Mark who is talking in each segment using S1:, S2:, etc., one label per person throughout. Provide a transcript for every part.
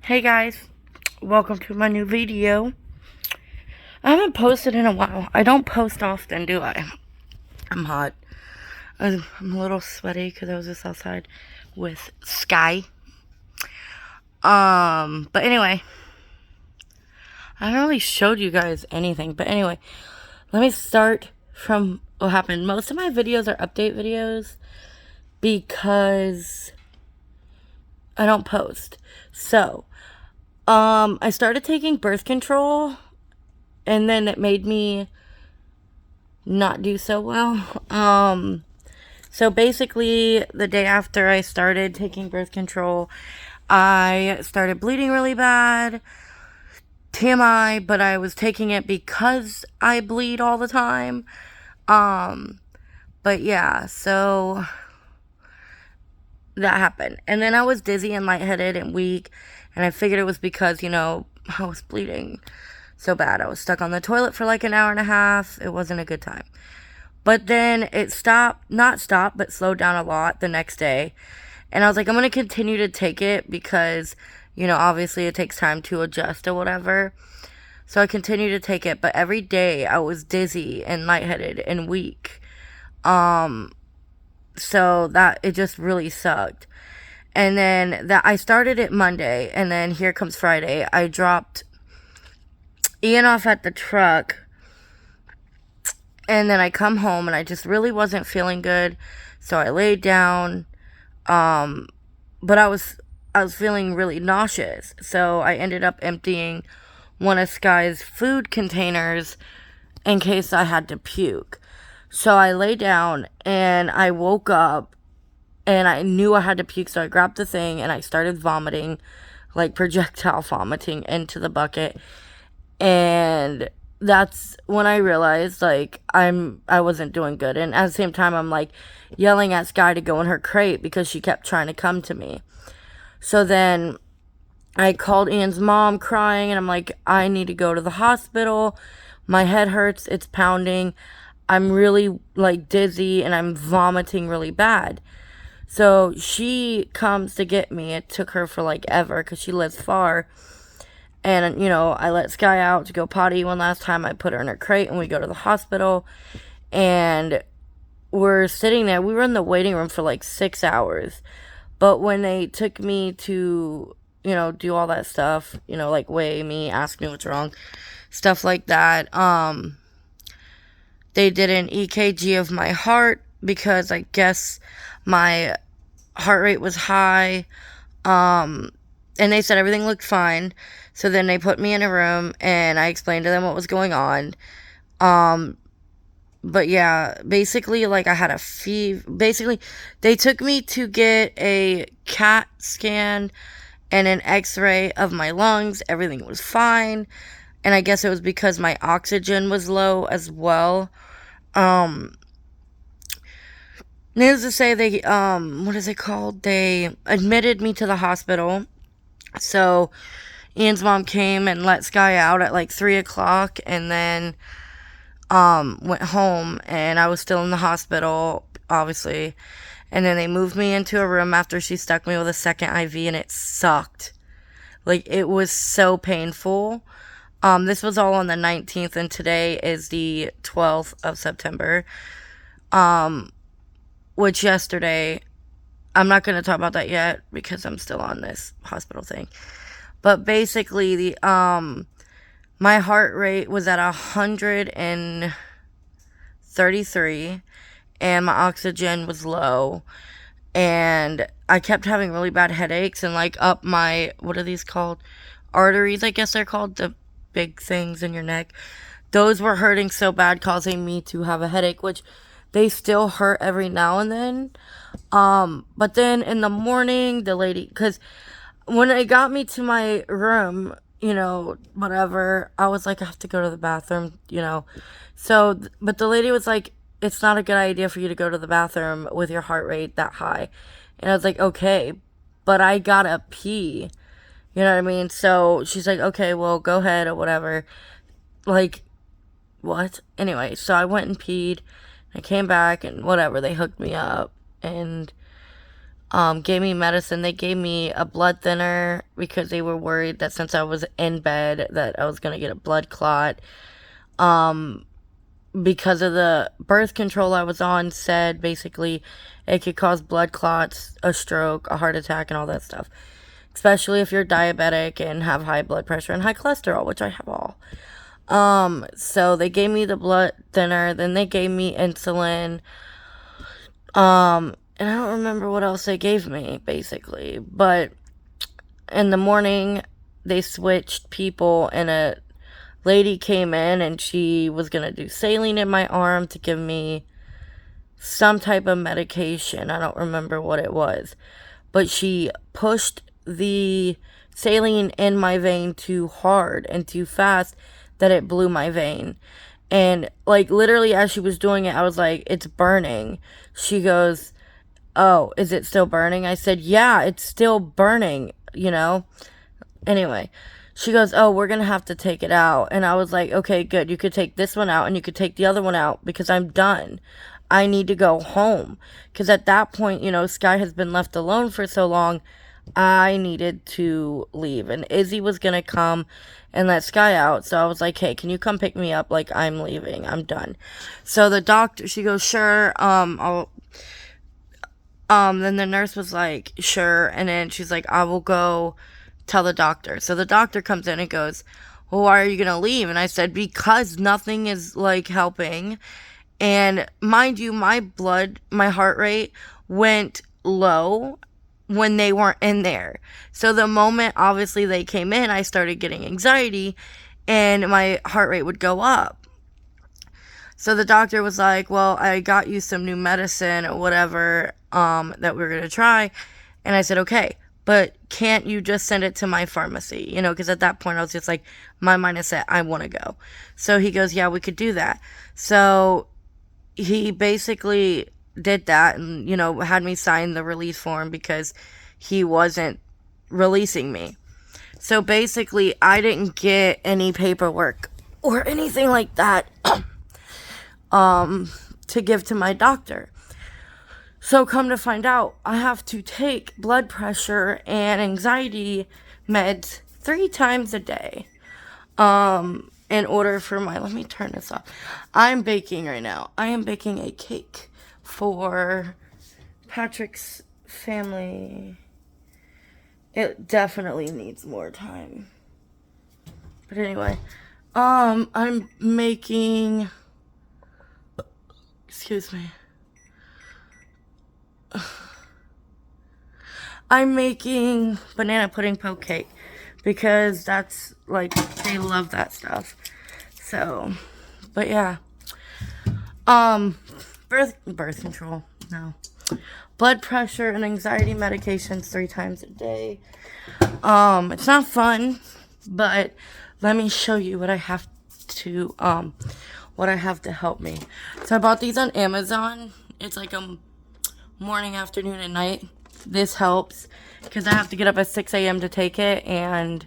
S1: Hey guys, welcome to my new video. I haven't posted in a while. I don't post often, do I? I'm hot. I'm a little sweaty because I was just outside with Sky. But anyway, I haven't really showed you guys anything. But anyway, let me start from what happened. Most of my videos are update videos because I don't post. So, I started taking birth control and then it made me not do so well. So basically, the day after I started taking birth control, I started bleeding really bad. TMI, but I was taking it because I bleed all the time. But yeah, so that happened. And then I was dizzy and lightheaded and weak, and I figured it was because, I was bleeding so bad. I was stuck on the toilet for like an hour and a half. It wasn't a good time. But then it not stopped, but slowed down a lot the next day. And I was like, I'm going to continue to take it because, obviously it takes time to adjust or whatever. So I continued to take it. But every day I was dizzy and lightheaded and weak. So that it just really sucked. And then I started it Monday. And then here comes Friday. I dropped Ian off at the truck. And then I come home and I just really wasn't feeling good. So I laid down. But I was feeling really nauseous. So I ended up emptying one of Sky's food containers in case I had to puke. So I lay down and I woke up and I knew I had to puke. So I grabbed the thing and I started vomiting, like projectile vomiting into the bucket. And that's when I realized, like, I wasn't doing good. And at the same time, I'm, like, yelling at Sky to go in her crate because she kept trying to come to me. So then I called Ian's mom crying, and I'm like, I need to go to the hospital. My head hurts. It's pounding. I'm really, like, dizzy, and I'm vomiting really bad. So she comes to get me. It took her for, like, ever because she lives far. And, I let Sky out to go potty one last time. I put her in her crate and we go to the hospital. And we're sitting there. We were in the waiting room for like 6 hours. But when they took me to, do all that stuff, like weigh me, ask me what's wrong, stuff like that, they did an EKG of my heart because I guess my heart rate was high. And they said everything looked fine. So then they put me in a room and I explained to them what was going on. But yeah, basically, like, I had a fever. Basically, they took me to get a CAT scan and an x-ray of my lungs. Everything was fine. And I guess it was because my oxygen was low as well. Needless to say, they, what is it called? They admitted me to the hospital. So Ian's mom came and let Sky out at like 3 o'clock and then went home, and I was still in the hospital, obviously. And then they moved me into a room after she stuck me with a second IV, and it sucked. Like, it was so painful. This was all on the 19th, and today is the 12th of September. Which yesterday, I'm not going to talk about that yet because I'm still on this hospital thing. But basically, my heart rate was at 133, and my oxygen was low, and I kept having really bad headaches, and, like, up my, what are these called? Arteries, I guess they're called, the big things in your neck. Those were hurting so bad, causing me to have a headache, which they still hurt every now and then. But then in the morning, the lady, because when it got me to my room, whatever, I was like, I have to go to the bathroom, So, but the lady was like, it's not a good idea for you to go to the bathroom with your heart rate that high. And I was like, okay, but I gotta pee. You know what I mean? So she's like, okay, well, go ahead or whatever. Like, what? Anyway, so I went and peed. I came back and whatever, they hooked me up. And gave me medicine. They gave me a blood thinner because they were worried that since I was in bed that I was going to get a blood clot. Because of the birth control I was on, said basically it could cause blood clots, a stroke, a heart attack, and all that stuff. Especially if you're diabetic and have high blood pressure and high cholesterol, which I have all. So they gave me the blood thinner, then they gave me insulin. And I don't remember what else they gave me, basically. But in the morning, they switched people, and a lady came in, and she was going to do saline in my arm to give me some type of medication. I don't remember what it was. But she pushed the saline in my vein too hard and too fast that it blew my vein. And, like, literally as she was doing it, I was like, it's burning. She goes, oh, is it still burning? I said, yeah, it's still burning, you know? Anyway, she goes, oh, we're going to have to take it out. And I was like, okay, good. You could take this one out and you could take the other one out because I'm done. I need to go home. Because at that point, you know, Sky has been left alone for so long. I needed to leave. And Izzy was going to come and let Sky out. So I was like, hey, can you come pick me up? Like, I'm leaving. I'm done. So the doctor, she goes, sure, then the nurse was like, sure. And then she's like, I will go tell the doctor. So the doctor comes in and goes, well, why are you going to leave? And I said, because nothing is like helping. And mind you, my heart rate went low when they weren't in there. So the moment, obviously, they came in, I started getting anxiety and my heart rate would go up. So the doctor was like, well, I got you some new medicine or whatever that we were going to try. And I said, okay, but can't you just send it to my pharmacy? You know, because at that point I was just like, my mind is set, I want to go. So he goes, yeah, we could do that. So he basically did that and, you know, had me sign the release form because he wasn't releasing me. So basically, I didn't get any paperwork or anything like that to give to my doctor. So come to find out, I have to take blood pressure and anxiety meds 3 times a day. In order for let me turn this off. I'm baking right now. I am baking a cake for Patrick's family. It definitely needs more time. But anyway, I'm making, excuse me. I'm making banana pudding poke cake because that's like, they love that stuff. So, but yeah. Birth control. No. Blood pressure and anxiety medications 3 times a day. It's not fun, but let me show you what I have to help me. So I bought these on Amazon. It's like a morning, afternoon, and night. This helps because I have to get up at 6 a.m. to take it, and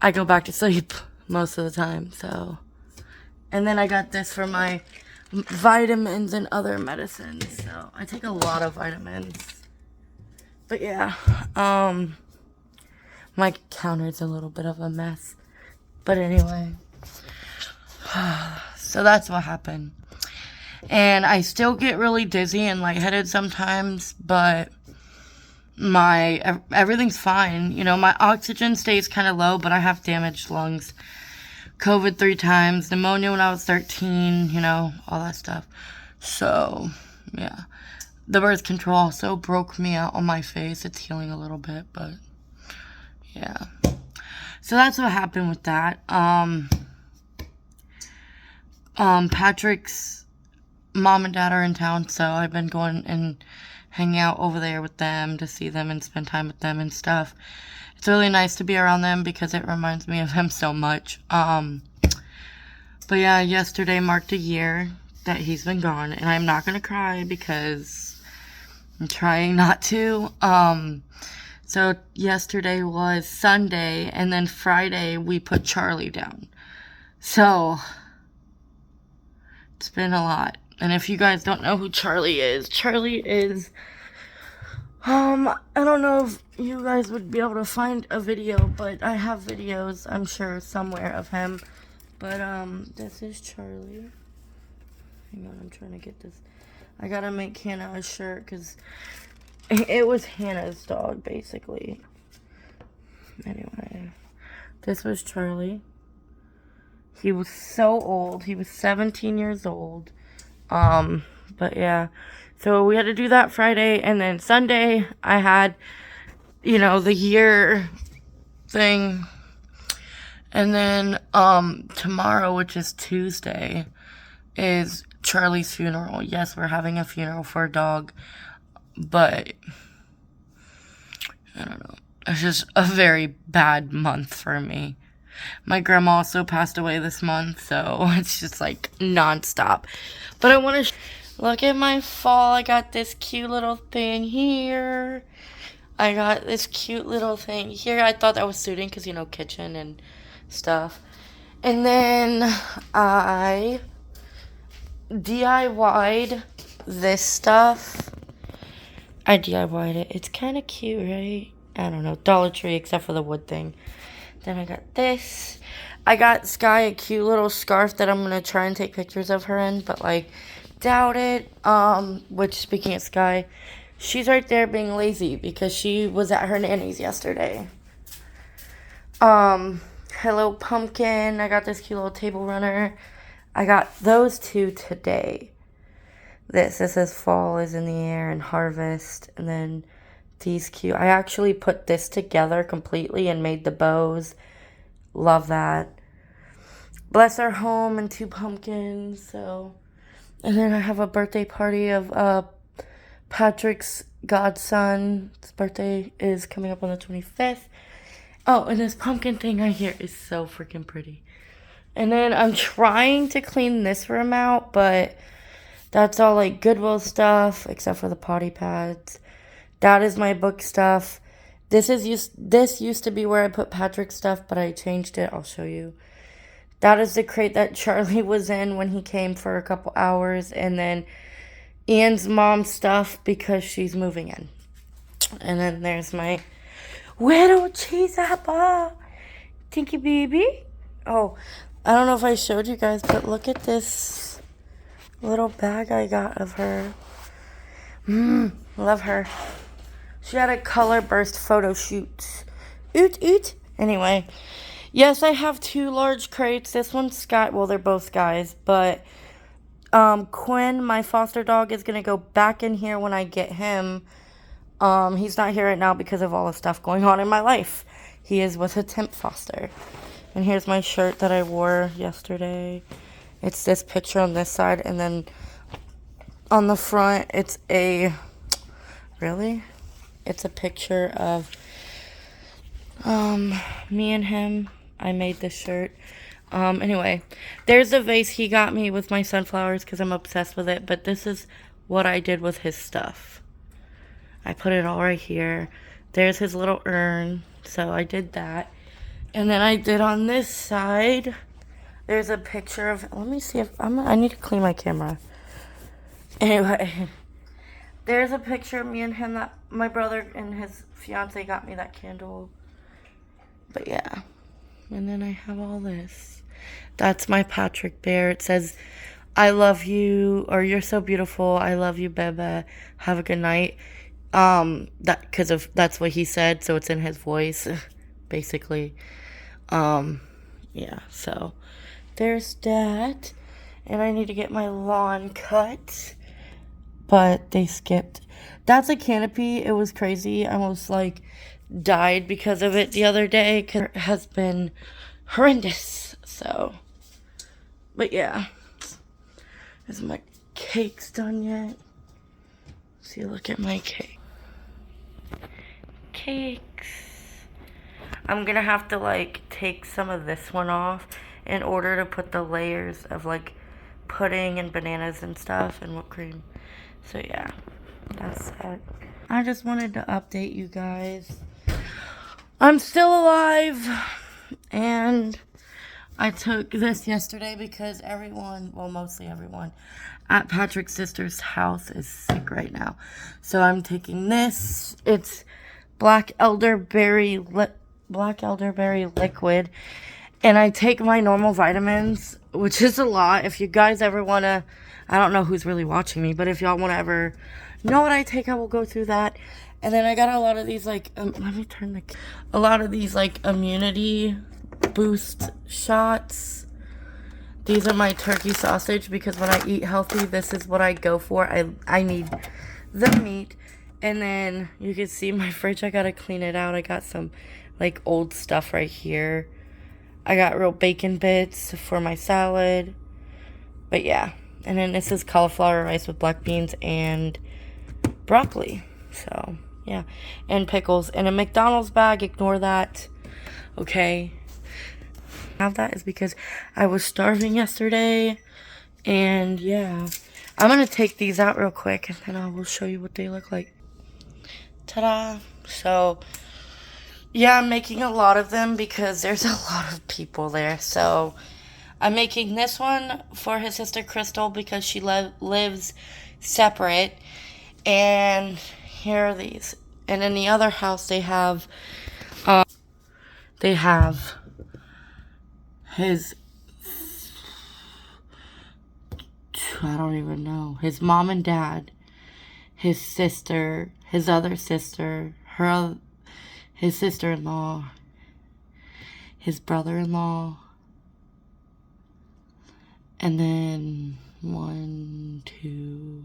S1: I go back to sleep most of the time. So, and then I got this for my vitamins and other medicines. So I take a lot of vitamins. But yeah, my counter's a little bit of a mess. But anyway, so that's what happened. And I still get really dizzy and lightheaded sometimes, but everything's fine. You know, my oxygen stays kind of low, but I have damaged lungs. COVID 3 times, pneumonia when I was 13, you know, all that stuff. So, yeah. The birth control also broke me out on my face. It's healing a little bit, but yeah. So that's what happened with that. Patrick's mom and dad are in town, so I've been going and hanging out over there with them to see them and spend time with them and stuff. It's really nice to be around them because it reminds me of him so much. But yeah, yesterday marked a year that he's been gone, and I'm not gonna cry because I'm trying not to. So yesterday was Sunday, and then Friday we put Charlie down. So it's been a lot. And if you guys don't know who Charlie is I don't know if you guys would be able to find a video, but I have videos, I'm sure, somewhere of him. But, this is Charlie. Hang on, I'm trying to get this. I gotta make Hannah a shirt, because it was Hannah's dog, basically. Anyway, this was Charlie. He was so old. He was 17 years old. But yeah. So we had to do that Friday, and then Sunday I had, the year thing. And then tomorrow, which is Tuesday, is Charlie's funeral. Yes, we're having a funeral for a dog, but I don't know. It's just a very bad month for me. My grandma also passed away this month, so it's just like nonstop. But I want to look at my fall. I got this cute little thing here. I got this cute little thing here. I thought that was suiting because, kitchen and stuff. And then I DIY'd this stuff. I DIY'd it. It's kind of cute, right? I don't know. Dollar Tree, except for the wood thing. Then I got this. I got Sky a cute little scarf that I'm going to try and take pictures of her in, but, doubt it. Which, speaking of Sky, she's right there being lazy because she was at her nanny's yesterday. Hello Pumpkin. I got this cute little table runner. I got those two today. This says fall is in the air and harvest. And then these cute. I actually put this together completely and made the bows. Love that. Bless our home and 2 pumpkins. So, and then I have a birthday party of Patrick's godson. His birthday is coming up on the 25th. Oh, and this pumpkin thing right here is so freaking pretty. And then I'm trying to clean this room out, but that's all Goodwill stuff, except for the potty pads. That is my book stuff. This used to be where I put Patrick's stuff, but I changed it. I'll show you. That is the crate that Charlie was in when he came for a couple hours. And then Ian's mom's stuff because she's moving in. And then there's my little cheese apple. Tinky baby. Oh, I don't know if I showed you guys, but look at this little bag I got of her. Love her. She had a color burst photo shoot. Oot. Anyway, yes, I have 2 large crates. This one's Sky. Well, they're both Skies, but Quinn, my foster dog, is going to go back in here when I get him. He's not here right now because of all the stuff going on in my life. He is with a temp foster. And here's my shirt that I wore yesterday. It's this picture on this side, and then on the front, it's a picture of me and him. I made this shirt. Anyway, there's a vase he got me with my sunflowers because I'm obsessed with it, but this is what I did with his stuff. I put it all right here. There's his little urn, so I did that. And then I did on this side, there's a picture of, let me see if, I need to clean my camera. Anyway, there's a picture of me and him that my brother and his fiance got me that candle. But yeah, and then I have all this. That's my Patrick bear. It says, I love you, or you're so beautiful. I love you, Bebe. Have a good night. That's what he said, so it's in his voice, basically. Yeah, so there's that. And I need to get my lawn cut, but they skipped. That's a canopy. It was crazy. I almost died because of it the other day because it has been horrendous. So, but yeah, is my cake's done yet? See, look at my cake. Cakes. I'm gonna have to take some of this one off in order to put the layers of pudding and bananas and stuff and whipped cream. So yeah, that's that. I just wanted to update you guys. I'm still alive, and I took this yesterday because everyone, well, mostly everyone, at Patrick's sister's house is sick right now. So I'm taking this. It's black elderberry liquid. And I take my normal vitamins, which is a lot. If you guys ever want to, I don't know who's really watching me, but if y'all want to ever know what I take, I will go through that. And then I got a lot of these, like, let me turn a lot of these, like, immunity boost shots. These are my turkey sausage because when I eat healthy, this is what I go for. I need the meat. And then you can see my fridge. I gotta clean it out. I got some, like, old stuff right here. I got real bacon bits for my salad. But yeah. And then this is cauliflower rice with black beans and broccoli. So, yeah. And pickles. And a McDonald's bag. Ignore that. Okay. Have that is because I was starving yesterday. And yeah. I'm going to take these out real quick. And then I will show you what they look like. Ta-da. So, yeah, I'm making a lot of them because there's a lot of people there. So, I'm making this one for his sister Crystal because she lives separate. And here are these. And in the other house, they have his, I don't even know, his mom and dad, his sister, his other sister, his sister-in-law, his brother-in-law, and then 1, 2,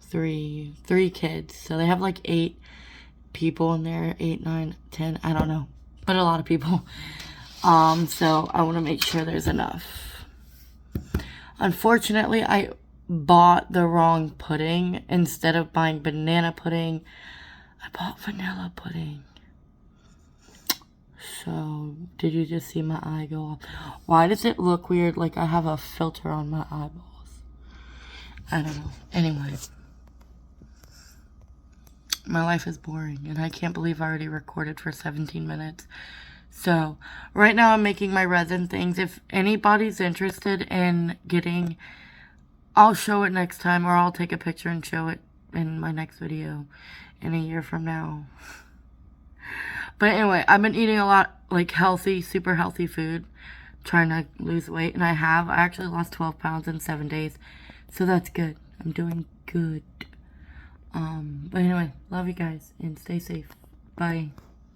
S1: 3, 3 kids. So they have like 8 people in there, 8, 9, 10, I don't know, but a lot of people. So I want to make sure there's enough. Unfortunately, I bought the wrong pudding. Instead of buying banana pudding, I bought vanilla pudding. So, did you just see my eye go off? Why does it look weird like I have a filter on my eyeballs? I don't know. Anyway. My life is boring, and I can't believe I already recorded for 17 minutes. So, right now I'm making my resin things. If anybody's interested in getting, I'll show it next time, or I'll take a picture and show it in my next video in a year from now. But anyway, I've been eating a lot, like, healthy, super healthy food, trying to lose weight, and I have. I actually lost 12 pounds in 7 days, so that's good. I'm doing good. But anyway, love you guys, and stay safe. Bye.